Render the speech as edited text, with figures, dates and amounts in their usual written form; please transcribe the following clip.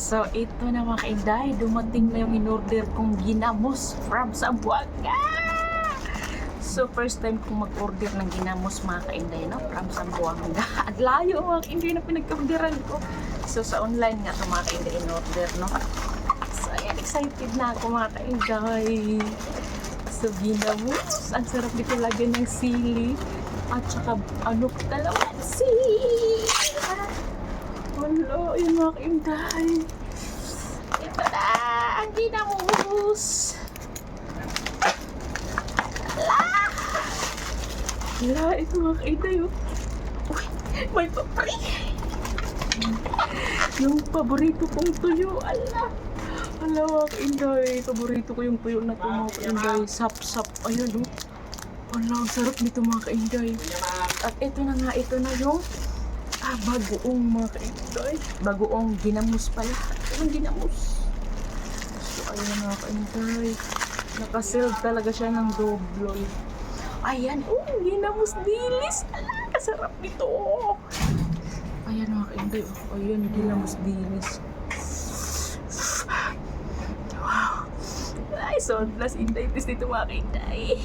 So, ito na mga kainday, dumating na yung in-order kong ginamos from Zamboanga. So, first time kong mag-order ng ginamos mga kainday, no? From Zamboanga. At layo mga kainday na pinag-orderan ko. So, sa online nga ito mga kainday in-order, no? So, ayan, excited na ako mga kainday. So, ginamos. Ang sarap dito lagyan ng sili. At saka, kalamansi. Wala, yun mga kainday. Ito na, ang ginamos. Wala, ito mga kainday. Uy, may papay. Yung paborito kong tuyo, ala. Ala mga kainday, paborito ko yung tuyo na ito mga kainday. Sap-sap, ayun o. Ala, ang sarap nito mga kainday. At ito na nga, ito na yung bagoong mga kainday. Bagoong ginamos pala. Ito yung ginamos. So, ayun mga kainday. Nakasealed talaga siya ng dobloy. Ayan, ginamos dilis. Ala, kasarap nito. Ayan mga kainday. Ayan, ginamos dilis. Wow. Ay, so, plus inday. Tapos dito mga kainday.